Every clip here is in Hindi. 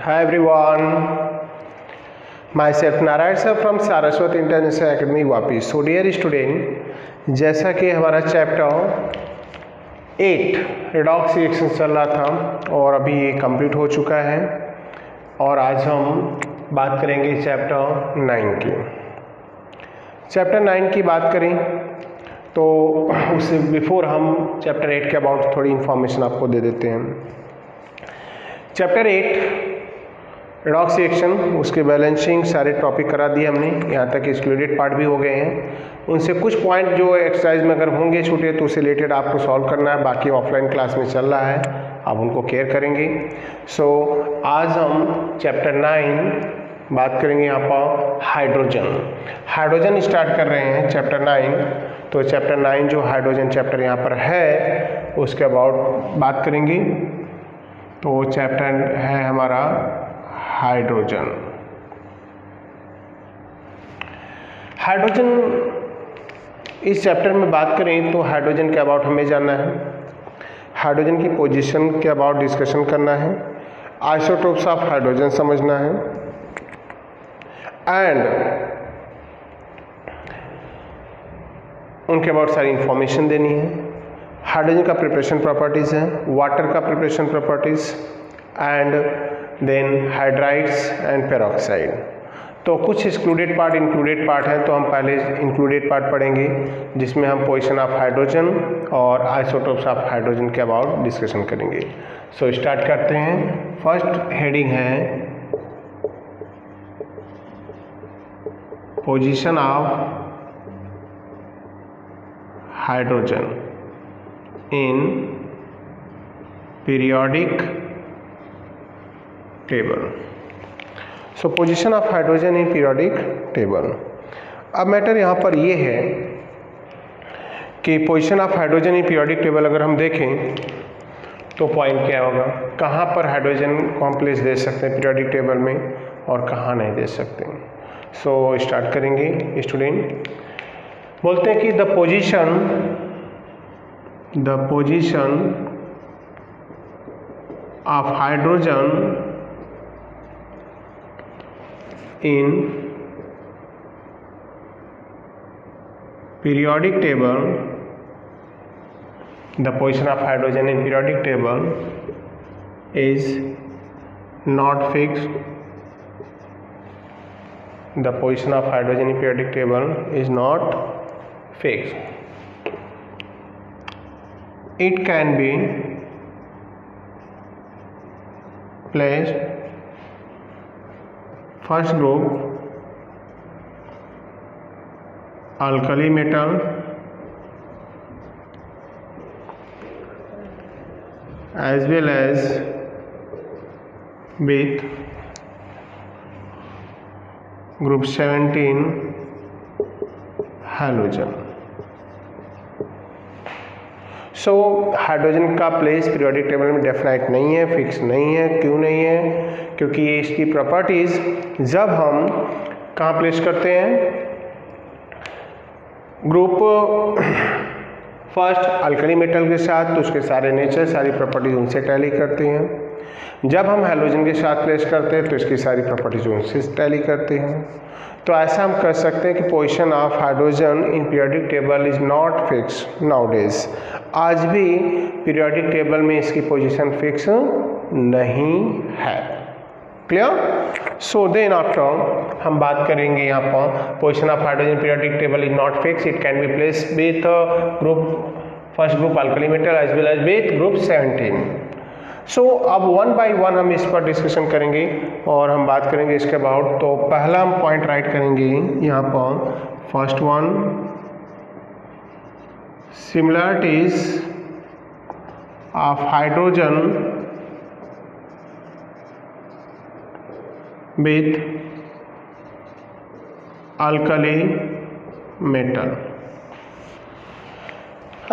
Hi everyone, myself Narayan sir from Saraswati International Academy Vapi. So dear student, जैसा कि हमारा चैप्टर 8 रेडॉक्स रिएक्शन चल रहा था और अभी ये कंप्लीट हो चुका है और आज हम बात करेंगे चैप्टर 9 की. चैप्टर 9 की बात करें तो उससे बिफोर हम चैप्टर 8 के अबाउट थोड़ी इन्फॉर्मेशन आपको दे देते हैं. चैप्टर 8 रेडॉक्स रिएक्शन, उसके बैलेंसिंग सारे टॉपिक करा दिए हमने, यहाँ तक एक्सक्लूडेड पार्ट भी हो गए हैं. उनसे कुछ पॉइंट जो एक्सरसाइज में अगर होंगे छूटे तो उससे रिलेटेड आपको सॉल्व करना है. बाकी ऑफलाइन क्लास में चल रहा है, आप उनको केयर करेंगे. सो आज हम चैप्टर 9 बात करेंगे यहाँ पर हाइड्रोजन स्टार्ट कर रहे हैं चैप्टर 9. तो चैप्टर 9 जो हाइड्रोजन चैप्टर यहाँ पर है उसके अबाउट बात करेंगे. तो चैप्टर है हमारा हाइड्रोजन. इस चैप्टर में बात करें तो हाइड्रोजन के अबाउट हमें जानना है, हाइड्रोजन की पोजीशन के अबाउट डिस्कशन करना है, आइसोटोप्स ऑफ हाइड्रोजन समझना है एंड उनके अबाउट सारी इंफॉर्मेशन देनी है. हाइड्रोजन का प्रिपरेशन प्रॉपर्टीज़ है, वाटर का preparation properties and then hydrides and peroxide. तो कुछ एक्सक्लूडेड पार्ट इंक्लूडेड पार्ट है, तो हम पहले इंक्लूडेड पार्ट पढ़ेंगे जिसमें हम पोजीशन ऑफ हाइड्रोजन और आइसोटोप्स ऑफ हाइड्रोजन के अबाउट डिस्कशन करेंगे. सो स्टार्ट करते हैं. फर्स्ट हेडिंग है position of hydrogen in periodic table. So position of hydrogen in periodic table. अब मैटर यहाँ पर ये है कि position of hydrogen in periodic table अगर हम देखें तो पॉइंट क्या होगा, कहाँ पर हाइड्रोजन को हम प्लेस दे सकते हैं पीरियोडिक टेबल में और कहाँ नहीं दे सकते. सो स्टार्ट करेंगे. स्टूडेंट बोलते हैं कि the position of hydrogen in periodic table, the position of hydrogen in periodic table is not fixed. The position of hydrogen in periodic table is not fixed. It can be placed first group alkali metal as well as with group 17 halogen. So hydrogen का प्लेस पीरियोडिक टेबल में डेफिनाइट नहीं है, फिक्स नहीं है. क्यों नहीं है? क्योंकि ये इसकी प्रॉपर्टीज़ जब हम कहाँ प्लेस करते हैं, ग्रुप फर्स्ट अल्कली मेटल के साथ तो उसके सारे नेचर सारी प्रॉपर्टीज उनसे टैली करते हैं. जब हम हाइड्रोजन के साथ प्लेस करते हैं तो इसकी सारी प्रॉपर्टीज उनसे टैली करते हैं. तो ऐसा हम कर सकते हैं कि position of hydrogen in periodic table is not fix nowadays. आज भी पीरियोडिक टेबल में इसकी पोजीशन फिक्स नहीं है. क्लियर? सो देन आफ्टर हम बात करेंगे यहाँ पर position of hydrogen periodic table is not fix. It can be place with group first group alkali metal as well as with group 17. So अब वन बाय वन हम इस पर डिस्कशन करेंगे और हम बात करेंगे इसके अबाउट. तो पहला हम पॉइंट राइट करेंगे यहाँ पर. First one, similarities of hydrogen with alkali metal.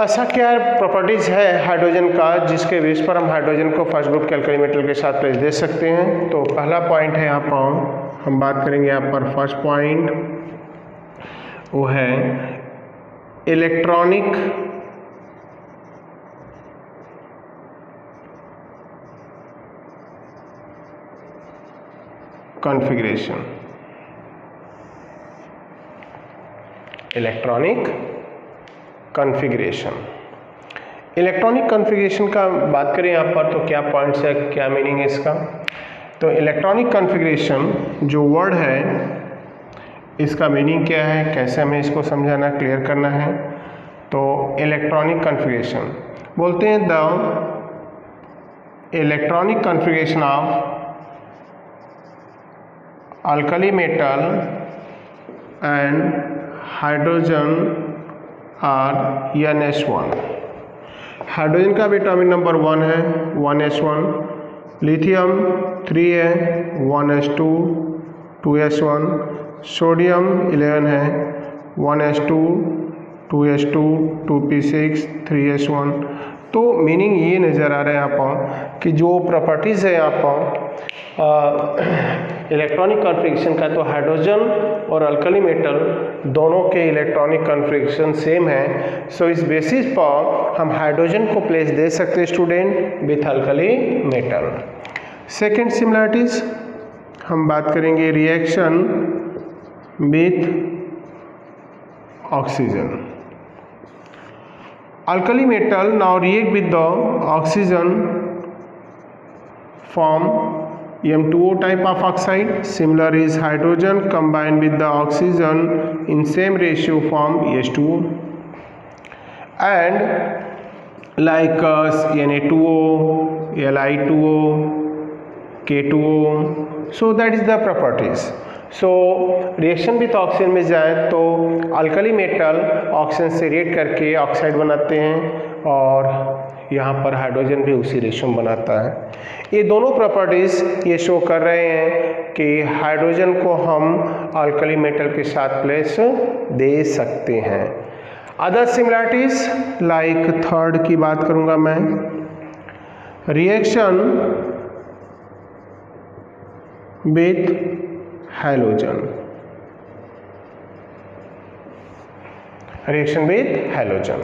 ऐसा क्या प्रॉपर्टीज़ है हाइड्रोजन का जिसके बेस पर हम हाइड्रोजन को फर्स्ट ग्रुप के अल्कली मेटल के साथ प्लेस दे सकते हैं. तो पहला पॉइंट है यहाँ पर हम बात करेंगे यहाँ पर. फर्स्ट पॉइंट वो है electronic configuration, electronic configuration. Electronic configuration का बात करें यहाँ पर तो क्या पॉइंट्स है, क्या मीनिंग है इसका। तो इलेक्ट्रॉनिक कॉन्फ़िगरेशन जो वर्ड है इसका मीनिंग क्या है, कैसे हमें इसको समझाना, क्लियर करना है। तो इलेक्ट्रॉनिक कॉन्फ़िगरेशन बोलते हैं the electronic configuration of alkali metal and hydrogen are NH1। Hydrogen का भी एटॉमिक नंबर 1 है, 1H1। लिथियम 3 है, 1H2, 2S1। सोडियम 11 है, 1H2, 2H2, 2P6, 3S1। तो मीनिंग ये नज़र आ रहा है यहाँ पर कि जो प्रॉपर्टीज़ है यहाँ पर इलेक्ट्रॉनिक कॉन्फ़िगरेशन का, तो हाइड्रोजन और अल्कली मेटल दोनों के इलेक्ट्रॉनिक कॉन्फ़िगरेशन सेम है। सो इस बेसिस पर हम हाइड्रोजन को प्लेस दे सकते हैं student with alkali metal. Second similarities हम बात करेंगे reaction with oxygen. Alkali metal now react with the oxygen, form M2O type of oxide. Similar is hydrogen combined with the oxygen in same ratio form H2O. And like Na2O, Li2O, K2O. So that is the properties. So reaction with oxygen में जाए तो अल्कली मेटल ऑक्सीजन से रिएक्ट करके ऑक्साइड बनाते हैं और यहाँ पर हाइड्रोजन भी उसी रेशियो में बनाता है। ये दोनों प्रॉपर्टीज़ ये शो कर रहे हैं कि हाइड्रोजन को हम अल्कली मेटल के साथ प्लेस दे सकते हैं। अदर सिमिलरिटीज़ लाइक थर्ड की बात करूँगा मैं, reaction with halogen, reaction with halogen.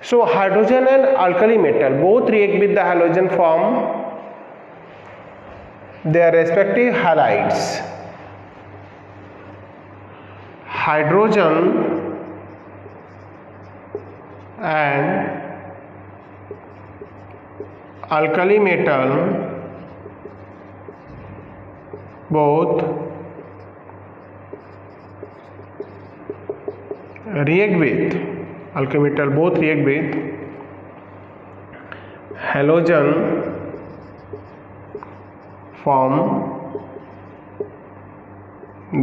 So hydrogen and alkali metal both react with the halogen form their respective halides. Hydrogen and alkali metal both react with, alkali metal both react with halogen form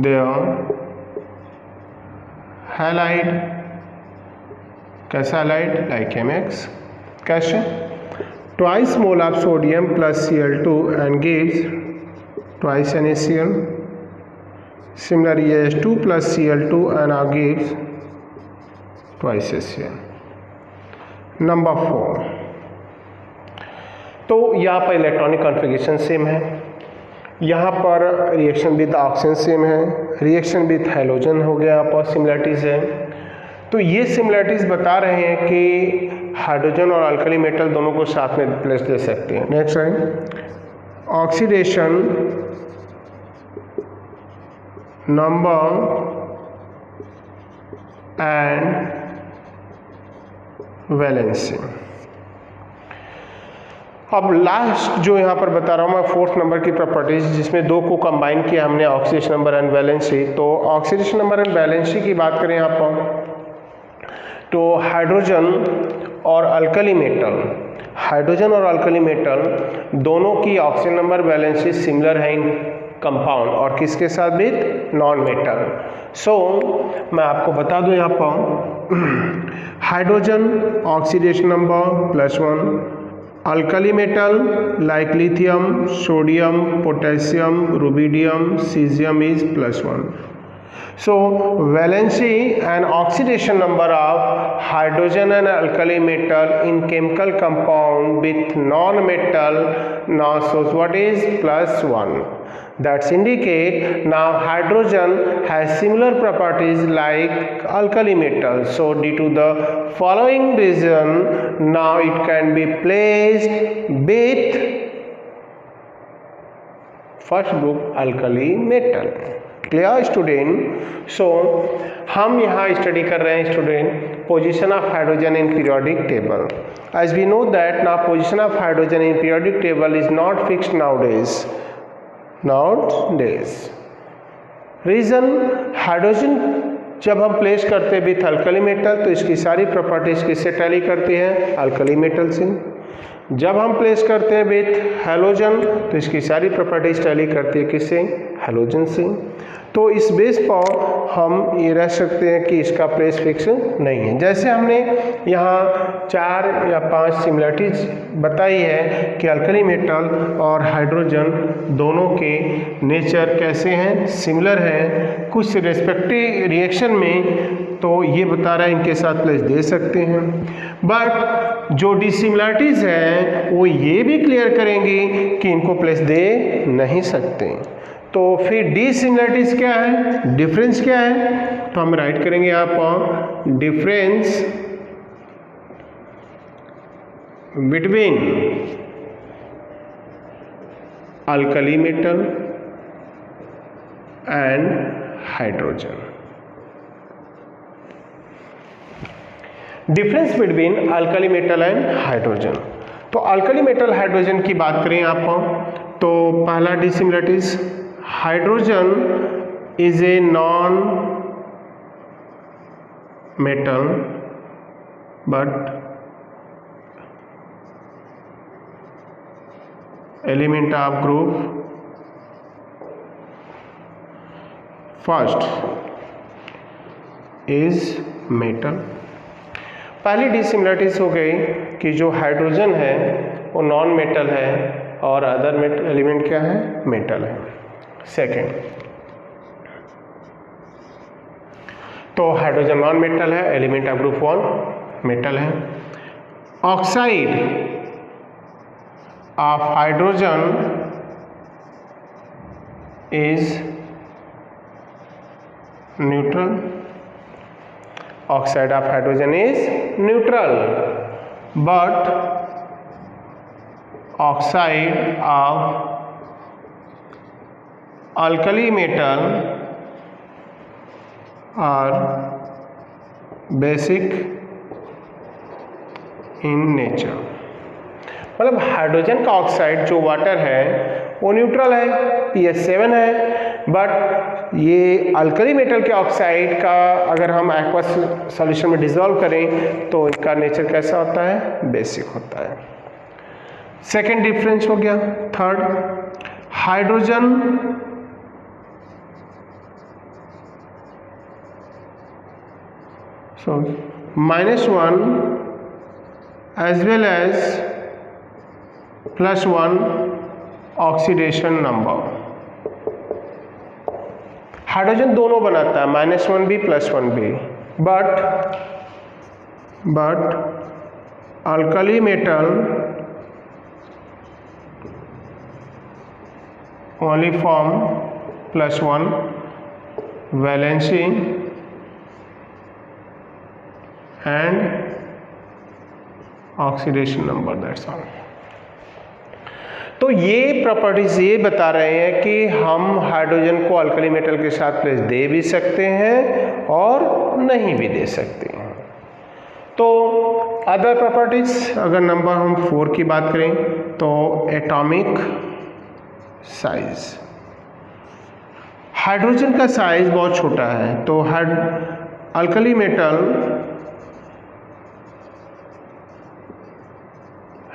their halide. कैसा halide? Like MX. कैसे? Twice mole of sodium plus Cl2 and gives twice NaCl. Similarly, H2 plus Cl2 and now gives twice HCl. Number 4, तो यहाँ पर इलेक्ट्रॉनिक कॉन्फ़िगरेशन सेम है, यहाँ पर रिएक्शन विद ऑक्सीजन सेम है, रिएक्शन विद हाइड्रोजन हो गया, यहाँ पर सिमिलरिटीज़ है। तो ये सिमिलरिटीज़ बता रहे हैं कि हाइड्रोजन और अल्कली मेटल दोनों को साथ में प्लेस दे सकते हैं। नेक्स्ट है ऑक्सीडेशन नंबर एंड वैलेंसी। अब लास्ट जो यहाँ पर बता रहा हूँ मैं, फोर्थ नंबर की प्रॉपर्टीज जिसमें दो को कंबाइन किया हमने, ऑक्सीडेशन नंबर एंड वैलेंसी। तो ऑक्सीडेशन नंबर एंड वैलेंसी की बात करें यहाँ पर, तो हाइड्रोजन और अल्कली मेटल, हाइड्रोजन और अल्कली मेटल दोनों की ऑक्सीजन नंबर वैलेंसी सिमिलर है इन कंपाउंड, और किसके साथ भी? Non metal. सो मैं आपको बता दूं यहाँ पर hydrogen oxidation number +1, alkali metal like lithium, sodium, potassium, rubidium, caesium is +1. So valency and oxidation number of hydrogen and alkali metal in chemical compound with non-metal now shows what is +1. That's indicate now hydrogen has similar properties like alkali metal. So due to the following reason, now it can be placed with first group alkali metal. Clear student? So हम यहाँ स्टडी कर रहे हैं student position of hydrogen in periodic table. As we know that now position of hydrogen in periodic table is not fixed nowadays. Reason, hydrogen जब हम प्लेस करते हैं विथ अल्कली मेटल तो इसकी सारी प्रॉपर्टीज किससे टैली करती है? अल्कली मेटल से। जब हम प्लेस करते हैं विथ हैलोजन तो इसकी सारी प्रॉपर्टीज टैली करती है किससे? हैलोजन से। तो इस बेस पर हम ये रह सकते हैं कि इसका प्लेस फिक्स नहीं है। जैसे हमने यहाँ 4 या 5 सिमिलरिटीज बताई है कि अल्कली मेटल और हाइड्रोजन दोनों के नेचर कैसे हैं? सिमिलर हैं कुछ रेस्पेक्टिव रिएक्शन में, तो ये बता रहा है इनके साथ प्लेस दे सकते हैं। बट जो डिसिमिलरिटीज़ हैं वो ये भी क्लियर करेंगी कि इनको प्लेस दे नहीं सकते। तो फिर डिसिमिलरिटीज़ क्या है, डिफरेंस क्या है? तो हम राइट करेंगे यहाँ पर difference between alkali metal and hydrogen. Difference between alkali metal and hydrogen. तो अल्कली मेटल हाइड्रोजन की बात करें आपको तो पहला dissimilarities, hydrogen is a non metal but element of group first is metal. पहली डिसिमिलरिटीज हो गई कि जो हाइड्रोजन है वो नॉन मेटल है और अदर एलिमेंट क्या है? मेटल है। सेकेंड, तो हाइड्रोजन नॉन मेटल है, एलिमेंट ऑफ ग्रुप 1 मेटल है। Oxide of hydrogen is neutral. Oxide of hydrogen is neutral, but oxide of alkali metal are basic in nature। मतलब हाइड्रोजन का ऑक्साइड जो वाटर है वो न्यूट्रल है, pH7 है, बट ये अल्कली मेटल के ऑक्साइड का अगर हम एक्वस सॉल्यूशन में डिसॉल्व करें तो इसका नेचर कैसा होता है? बेसिक होता है। सेकेंड डिफरेंस हो गया। Third, hydrogen -1 as well as +1 oxidation number. Hydrogen दोनों बनाता है, -1 भी +1 भी, but alkali metal only form +1 valency and oxidation number, that's all. तो ये प्रॉपर्टीज ये बता रहे हैं कि हम हाइड्रोजन को अल्कली मेटल के साथ प्लेस दे भी सकते हैं और नहीं भी दे सकते हैं। तो अदर प्रॉपर्टीज, अगर नंबर हम 4 की बात करें तो एटॉमिक साइज। हाइड्रोजन का साइज बहुत छोटा है, तो alkali metal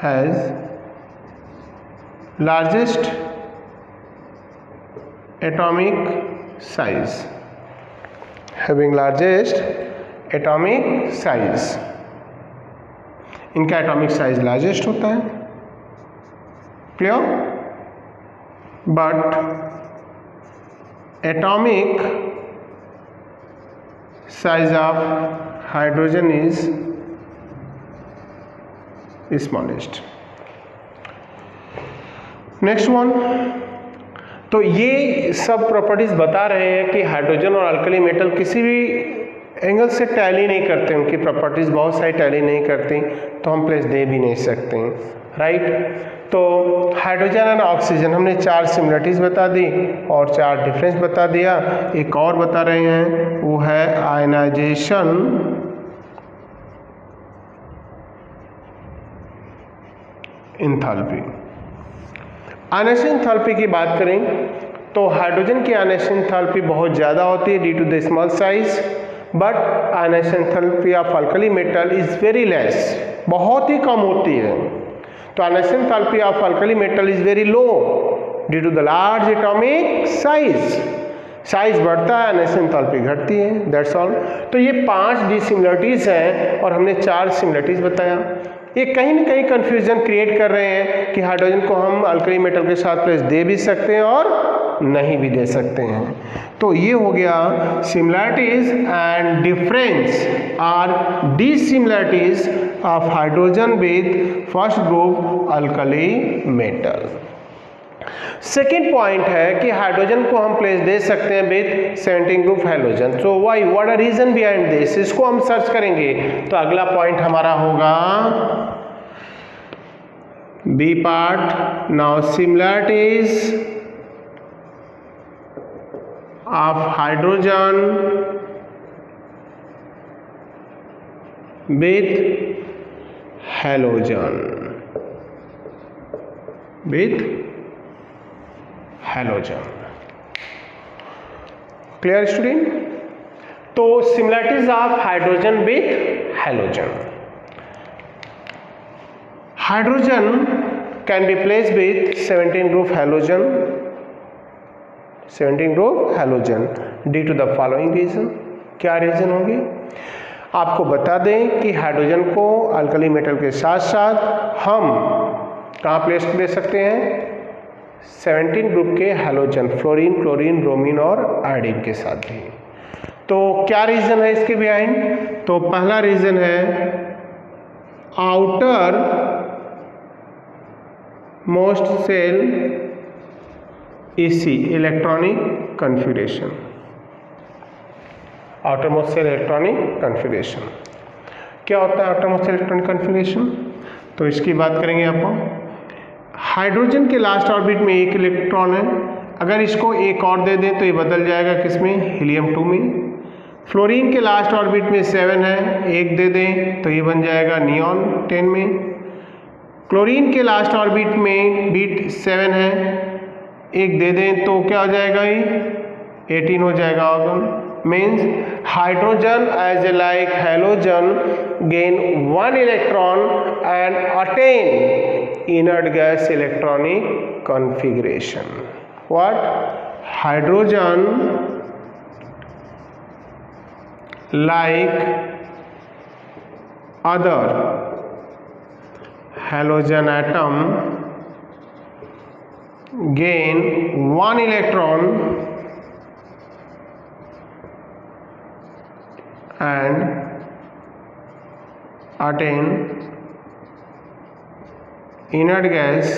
has largest atomic size, having largest atomic size। इनका एटॉमिक साइज लार्जेस्ट होता है, clear? But atomic size of hydrogen is smallest. Next one, तो ये सब प्रॉपर्टीज बता रहे हैं कि हाइड्रोजन और अल्कली मेटल किसी भी एंगल से टैली नहीं करते, उनकी प्रॉपर्टीज बहुत सारी टैली नहीं करती, तो हम प्लेस दे भी नहीं सकते। राइट। तो हाइड्रोजन एंड ऑक्सीजन हमने 4 सिमिलरिटीज बता दी और 4 डिफरेंस बता दिया। एक और बता रहे हैं, वो है आयनाइजेशन एंथैल्पी। आयनाइजेशन एंथैल्पी की बात करें तो हाइड्रोजन की आयनाइजेशन एंथैल्पी बहुत ज़्यादा होती है due to the small size, but ionization enthalpy of alkali metal is very less, बहुत ही कम होती है। तो ionization enthalpy of alkali metal is very low due to the large atomic size. Size बढ़ता है, आयनाइजेशन एंथैल्पी घटती है, दैट्स ऑल। तो ये 5 डिसिमिलरिटीज हैं और हमने 4 सिमिलरिटीज बताया। ये कहीं ना कहीं कंफ्यूजन क्रिएट कर रहे हैं कि हाइड्रोजन को हम अल्कली मेटल के साथ प्लेस दे भी सकते हैं और नहीं भी दे सकते हैं। तो ये हो गया similarities and difference or dissimilarities of hydrogen with first group alkali metal. Second point है कि हाइड्रोजन को हम प्लेस दे सकते हैं with 17 group halogen. So why, what are reason behind this, इसको हम सर्च करेंगे। तो अगला पॉइंट हमारा होगा B part. Now similarities of hydrogen with halogen, with halogen. Clear student? तो similarities of hydrogen with halogen. Hydrogen can be placed with 17 group halogen, 17 group halogen due to the following reason. क्या रीजन होगी? आपको बता दें कि हाइड्रोजन को अल्कली मेटल के साथ साथ हम कहाँ प्लेस दे सकते हैं? 17 ग्रुप के हैलोजन, फ्लोरीन, क्लोरीन, ब्रोमीन और आयोडीन के साथ भी। तो क्या रीजन है इसके बिहाइंड? तो पहला रीजन है आउटर मोस्ट सेल इसी electronic configuration, outermost shell electronic configuration. क्या होता है outermost shell electronic configuration? तो इसकी बात करेंगे आप। हाइड्रोजन के लास्ट ऑर्बिट में 1 इलेक्ट्रॉन है, अगर इसको एक और दे दें तो ये बदल जाएगा किसमें? हीलियम 2 में। फ्लोरीन के लास्ट ऑर्बिट में 7 है, 1 दे दें तो ये बन जाएगा नियॉन 10 में। क्लोरीन के लास्ट ऑर्बिट में बीट 7 है, 1 दे दें तो क्या हो जाएगा? ये 18 हो जाएगा argon. Means hydrogen as a like halogen gain 1 electron and attain inert gas electronic configuration. What? Hydrogen like other halogen atom gain 1 electron and attain inert gas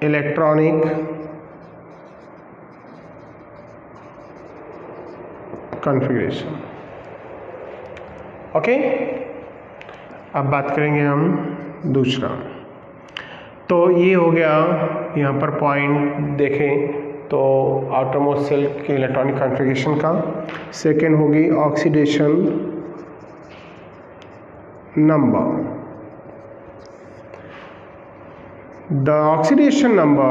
electronic configuration. Okay, अब बात करेंगे हम दूसरा। तो ये हो गया यहाँ पर पॉइंट देखें तो आउटर मोस्ट सेल के इलेक्ट्रॉनिक कॉन्फ़िगरेशन का। सेकेंड होगी oxidation number. The oxidation number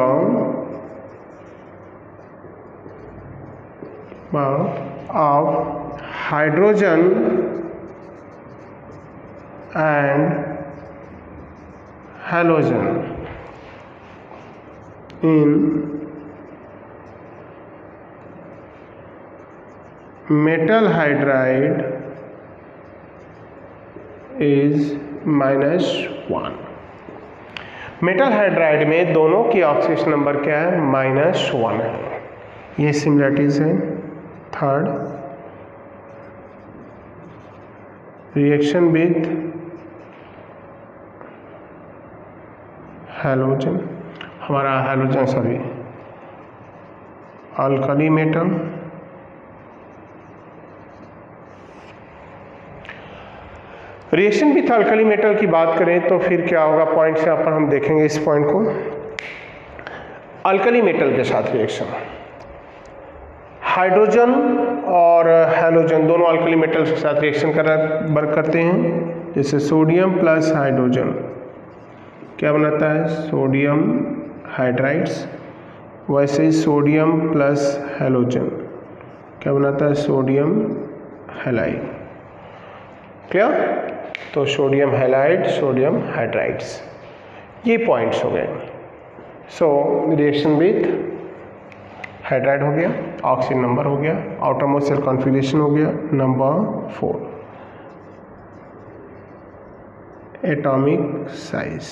of hydrogen and halogen in metal hydride is -1। Metal hydride में दोनों की ऑक्सीडेशन नंबर क्या है? -1 है। ये सिमिलरिटीज है। थर्ड, रिएक्शन विथ हैलोजन, हमारा halogen sorry alkali metal. Reaction with alkali metal की बात करें तो फिर क्या होगा, पॉइंट्स यहाँ पर हम देखेंगे इस पॉइंट को। अल्कली मेटल के साथ रिएक्शन, हाइड्रोजन और हैलोजन दोनों अल्कली मेटल के साथ रिएक्शन करते हैं। जैसे सोडियम प्लस हाइड्रोजन क्या बनाता है, सोडियम हाइड्राइड्स। वैसे ही सोडियम प्लस हैलोजन क्या बनाता है, सोडियम हैलाइड। क्लियर? तो सोडियम हैलाइड, सोडियम हाइड्राइड्स, ये पॉइंट्स हो गए। सो रिएक्शन विथ हाइड्राइड हो गया, ऑक्सीजन नंबर हो गया, आउटर मोस्ट शेल कॉन्फ़िगरेशन हो गया। Number 4 atomic size.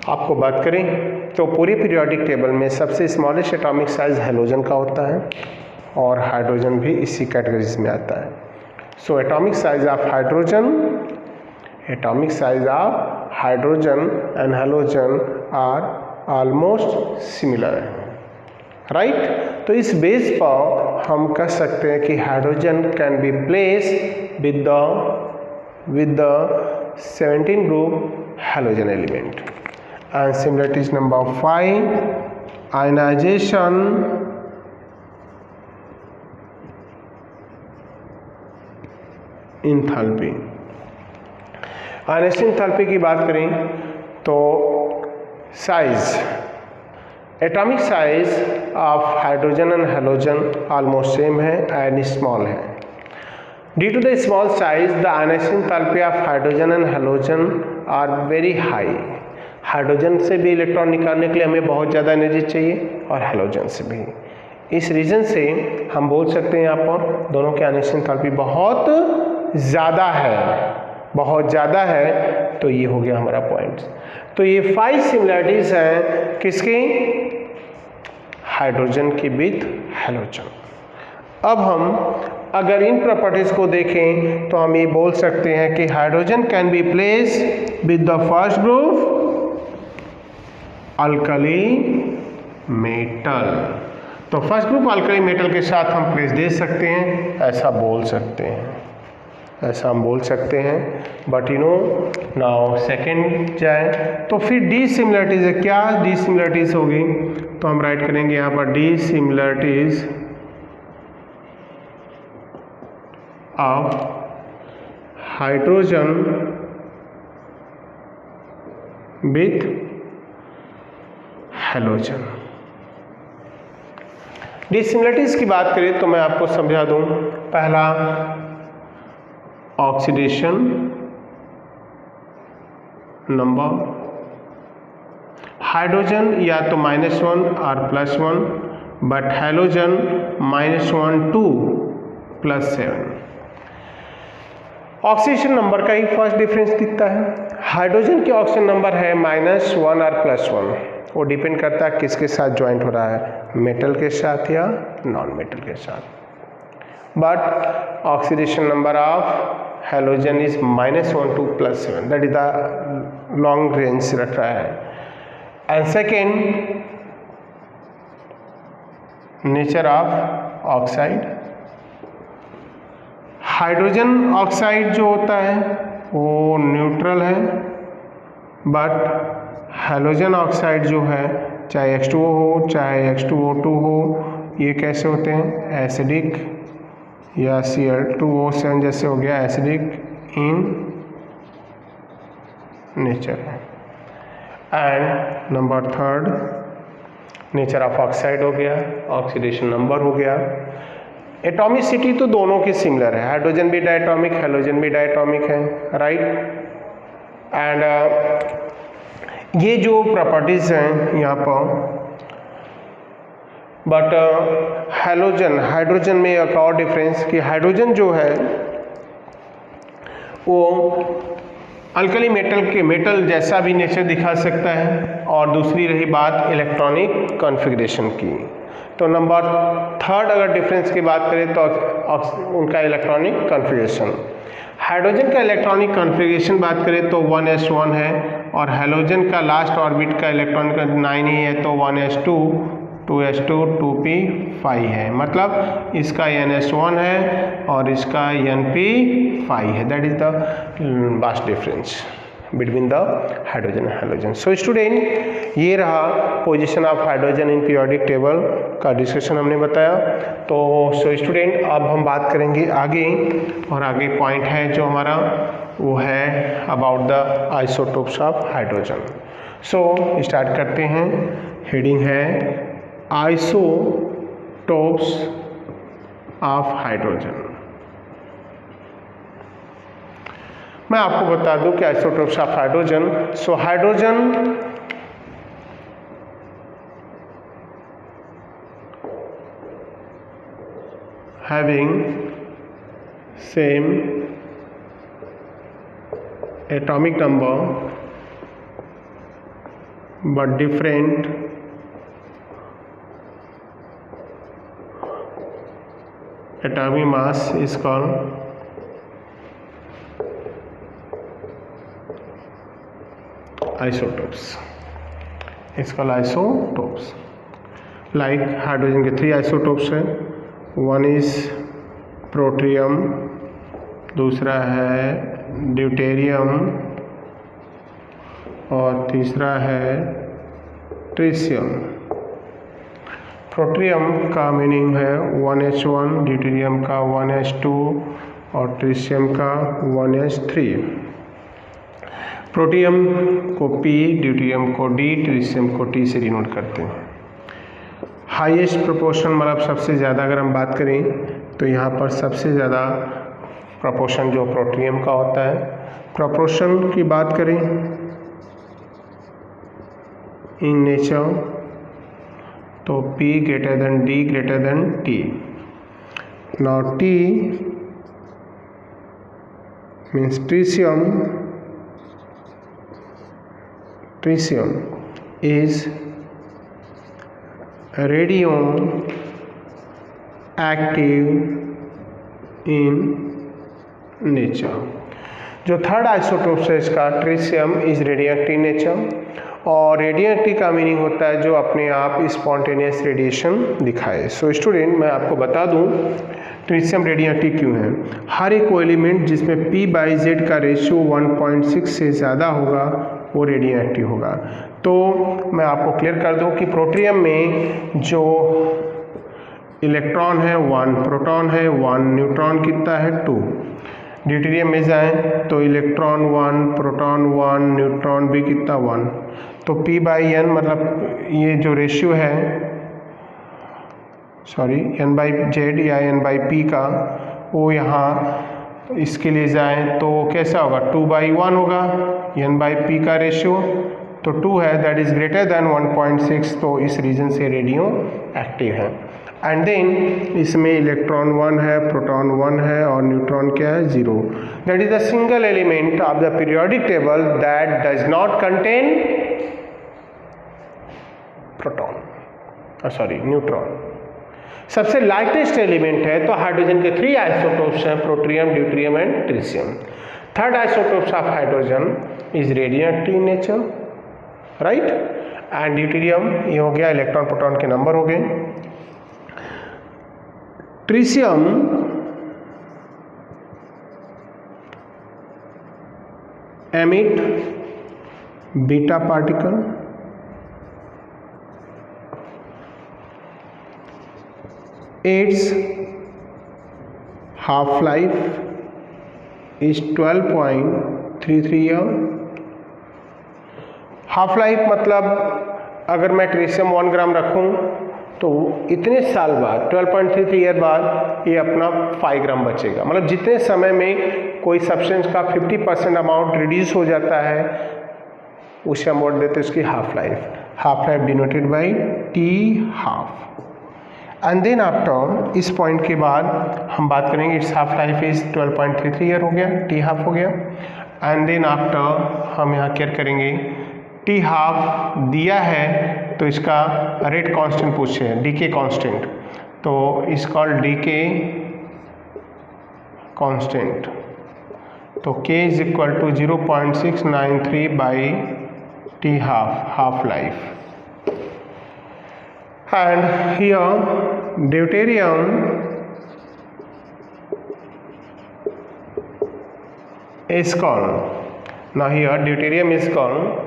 आपको बात करें तो पूरी पीरियोडिक टेबल में सबसे स्मॉलेस्ट एटॉमिक साइज हैलोजन का होता है और हाइड्रोजन भी इसी कैटेगरीज में आता है। So atomic size of hydrogen and halogen are almost similar है, राइट। तो इस बेस पर हम कह सकते हैं कि hydrogen can be place with the 17 group halogen element. And similarities number 5, ionization enthalpy। Ionization enthalpy की बात करें तो size, atomic size of hydrogen and halogen almost same है एंड स्मॉल है। Due to the small size the ionization enthalpy of hydrogen and halogen are very high. Hydrogen से भी इलेक्ट्रॉन निकालने के लिए हमें बहुत ज़्यादा एनर्जी चाहिए और हैलोजन से भी। इस रीज़न से हम बोल सकते हैं यहाँ पर दोनों के आयनाइजेशन एंथैल्पी बहुत ज़्यादा है। तो ये हो गया हमारा पॉइंट। तो ये 5 सिमिलरिटीज़ हैं किसकी, हाइड्रोजन की विथ हैलोजन। अब हम अगर इन प्रॉपर्टीज़ को देखें तो हम ये बोल सकते हैं कि hydrogen can be place with the first group alkali metal. तो फर्स्ट ग्रुप अल्कली मेटल के साथ हम प्लेस दे सकते हैं, ऐसा हम बोल सकते हैं। But you know now second जाए तो फिर डी सिमिलरिटीज है। क्या डी सिमिलरिटीज होगी, तो हम राइट करेंगे यहाँ पर D similarities of hydrogen with halogen. Dissimilarities की बात करें तो मैं आपको समझा दूं। पहला ऑक्सीडेशन नंबर, हाइड्रोजन या तो -1 और +1, बट हैलोजन -1 2 +7। ऑक्सीडेशन नंबर का ही फर्स्ट डिफरेंस दिखता है। हाइड्रोजन की ऑक्सीजन नंबर है -1 और +1, वो डिपेंड करता है किसके साथ ज्वाइंट हो रहा है, मेटल के साथ या नॉन मेटल के साथ। But oxidation number of halogen is -1 2 +7, that is the long range रख रहा है। And second nature of oxide, hydrogen oxide जो होता है वो न्यूट्रल है, बट हैलोजन ऑक्साइड जो है चाहे H2O हो चाहे H2O2 हो, ये कैसे होते हैं, एसिडिक या Cl2O7 जैसे हो गया, एसिडिक इन नेचर है। And number third nature of oxide हो गया, ऑक्सीडेशन नंबर हो गया। एटॉमिसिटी तो दोनों की सिमिलर है, हाइड्रोजन भी डायटॉमिक, हैलोजन भी डायटॉमिक है, राइट। एंड ये जो प्रॉपर्टीज़ हैं यहाँ पर, बट हाइड्रोजन में एक और डिफरेंस कि हाइड्रोजन जो है वो अल्कली मेटल जैसा भी नेचर दिखा सकता है। और दूसरी रही बात इलेक्ट्रॉनिक कॉन्फ़िगरेशन की, तो नंबर थर्ड अगर डिफरेंस की बात करें तो उनका इलेक्ट्रॉनिक कॉन्फ़िगरेशन। हाइड्रोजन का इलेक्ट्रॉनिक कॉन्फ़िगरेशन बात करें तो 1s1 है, और हैलोजन का लास्ट ऑर्बिट का इलेक्ट्रॉनिक 9 ही है, तो 1s2 2s2 2p5 है, मतलब इसका ns1 है और इसका np5 है। That is the vast difference between the hydrogen and halogen. So student, ये रहा position of hydrogen in periodic table का डिस्कशन हमने बताया। तो सो स्टूडेंट, अब हम बात करेंगे आगे, और आगे पॉइंट है जो हमारा वो है about the isotopes of hydrogen. So start करते हैं। हेडिंग है आइसोटोप्स ऑफ हाइड्रोजन। मैं आपको बता दूं कि isotopes of hydrogen, so hydrogen having same atomic number but different atomic mass is called isotopes. It's called isotopes. Like hydrogen के 3 isotopes हैं। वन इज प्रोटियम, दूसरा है ड्यूटेरियम और तीसरा है ट्रिशियम। प्रोटियम का मीनिंग है 1s1, ड्यूटेरियम का 1s2 और ट्रिशियम का 1s3। प्रोटियम को P, ड्यूटेरियम को D, ट्रिशियम को T से डिनोट करते हैं। हाईएस्ट प्रोपोर्शन मतलब सबसे ज़्यादा अगर हम बात करें तो यहाँ पर सबसे ज़्यादा प्रोपोर्शन जो प्रोटियम का होता है। प्रोपोर्शन की बात करें इन नेचर तो P greater than D greater than T। Now T means tritium. Tritium is radioactive in nature. जो थर्ड आइसोटोप है इसका tritium is radioactive nature, और रेडियो एक्टिव का मीनिंग होता है जो अपने आप स्पॉन्टेनियस रेडिएशन दिखाए। सो स्टूडेंट, मैं आपको बता दूं ट्रिशियम रेडियो एक्टिव क्यों है। हर एक वो एलिमेंट जिसमें P/Z का रेशियो 1.6 से ज़्यादा होगा वो रेडियो एक्टिव होगा। तो मैं आपको क्लियर कर दूं कि प्रोटियम में जो इलेक्ट्रॉन है 1, प्रोटॉन है 1, न्यूट्रॉन कितना है 2। ड्यूटेरियम में जाएं तो इलेक्ट्रॉन 1, प्रोटॉन 1, न्यूट्रॉन भी कितना 1। तो P/N मतलब ये जो रेशियो है, सॉरी N/Z या N/P का, वो यहाँ इसके लिए जाएं तो कैसा होगा 2/1 होगा। N/P का रेशियो तो 2 है, दैट इज ग्रेटर देन 1.6, तो इस रीजन से रेडियो एक्टिव है। एंड देन इसमें इलेक्ट्रॉन 1 है, प्रोटॉन 1 है और न्यूट्रॉन क्या है 0। That is the single element of the periodic table that does not contain proton, sorry neutron. सबसे लाइटेस्ट एलिमेंट है तो हाइड्रोजन के 3 आइसोटोप्स हैं, protium, deuterium and tritium. Third isotopes of hydrogen is radioactive nature, right. And deuterium ये हो गया, इलेक्ट्रॉन प्रोटॉन के नंबर हो गए। Tritium emit beta particle, its half life is 12.33 year. Half life मतलब अगर मैं ट्रिशियम 1 ग्राम रखूं तो इतने साल बाद 12.33 ईयर बाद ये अपना 5 ग्राम बचेगा। मतलब जितने समय में कोई सब्सटेंस का 50% अमाउंट रिड्यूस हो जाता है उसे हम बोल देते हैं उसकी half life. Half life denoted by T half. And then after इस पॉइंट के बाद हम बात करेंगे it's half life is 12.33 year हो गया, टी हाफ हो गया। एंड देन आफ्टर हम यहाँ केयर करेंगे टी हाफ दिया है तो इसका रेट कांस्टेंट पूछे हैं, डीके कांस्टेंट, तो इज कॉल्ड डीके कांस्टेंट। तो K is equal to 0.693 by T half, half life. and here deuterium is called, now here deuterium is called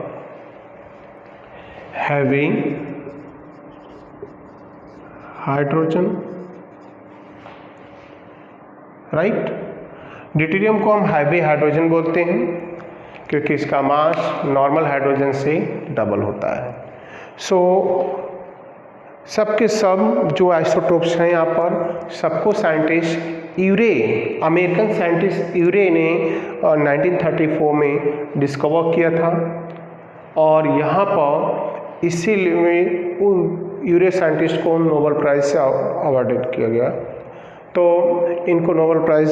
heavy hydrogen, right. Deuterium को हम हैवी हाइड्रोजन बोलते हैं क्योंकि इसका मास नॉर्मल हाइड्रोजन से डबल होता है। सो सबके सब जो आइसोटोप्स हैं यहाँ पर सबको साइंटिस्ट यूरे, अमेरिकन साइंटिस्ट यूरे ने 1934 में डिस्कवर किया था और यहाँ पर इसीलिए यूरे साइंटिस्ट को नोबेल प्राइज से अवार्डेड किया गया। तो इनको नोबेल प्राइज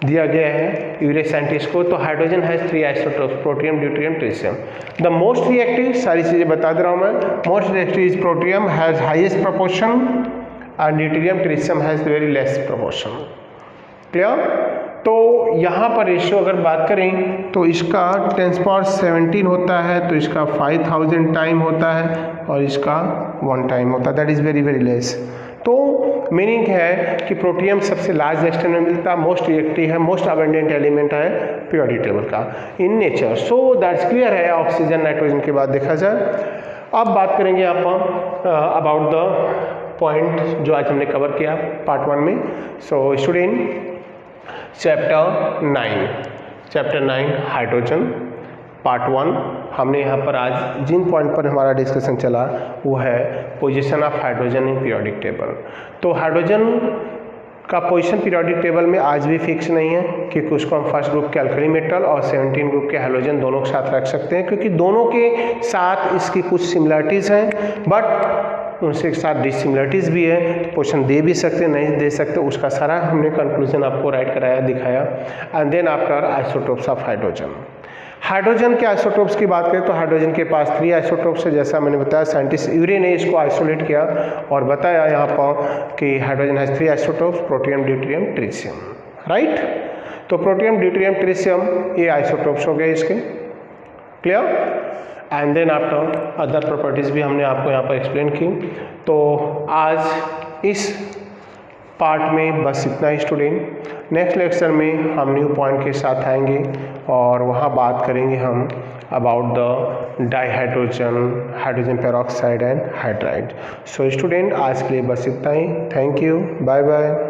दिया गया है यूरे साइंटिस्ट को। तो hydrogen has 3 isotopes, protium, deuterium, tritium. The most reactive, सारी चीज़ें बता दे रहा हूँ मैं, most reactive is protium has highest proportion and deuterium, tritium has very less proportion. Clear? तो यहाँ पर रेशियो अगर बात करें तो इसका 10⁻17 होता है, तो इसका 5000 टाइम होता है और इसका 1 टाइम होता है, that is very very less. तो मीनिंग है कि प्रोटियम सबसे लार्ज एक्सटेंट में मिलता है, मोस्ट रिएक्टिव है, मोस्ट अबंडेंट एलिमेंट है पीरियोडिक टेबल का in nature. So that's clear है ऑक्सीजन नाइट्रोजन के बाद देखा जाए। अब बात करेंगे आप अबाउट द पॉइंट जो आज हमने कवर किया पार्ट 1 में। So student chapter 9 hydrogen part 1 हमने यहाँ पर आज जिन पॉइंट पर हमारा डिस्कशन चला वो है position of hydrogen in periodic table. तो हाइड्रोजन का पोजीशन पीरियोडिक टेबल में आज भी फिक्स नहीं है क्योंकि उसको हम फर्स्ट ग्रुप के अल्कली मेटल और 17 ग्रुप के हाइड्रोजन दोनों के साथ रख सकते हैं क्योंकि दोनों के साथ इसकी कुछ सिमिलरिटीज़ हैं बट उनसे साथ डिसिमिलरिटीज़ भी है। तो पोजीशन दे भी सकते नहीं दे सकते, उसका सारा हमने कंक्लूजन आपको राइट कराया दिखाया। And then after isotopes of hydrogen. Hydrogen के आइसोटोप्स की बात करें तो हाइड्रोजन के पास 3 आइसोटोप्स है, जैसा मैंने बताया साइंटिस्ट यूरे ने इसको आइसोलेट किया और बताया यहाँ पर कि hydrogen has 3 isotopes, protium, deuterium, tritium, right. तो प्रोटियम, ड्यूटेरियम, ट्रिशियम ये आइसोटोप्स हो गए इसके। Clear? And then after other properties भी हमने आपको यहाँ पर एक्सप्लेन की। तो आज इस पार्ट में बस इतना ही स्टूडेंट। नेक्स्ट लेक्चर में हम न्यू पॉइंट के साथ आएंगे और वहाँ बात करेंगे हम about the dihydrogen, hydrogen peroxide and hydride. So student आज के लिए बस इतना ही। Thank you, bye bye.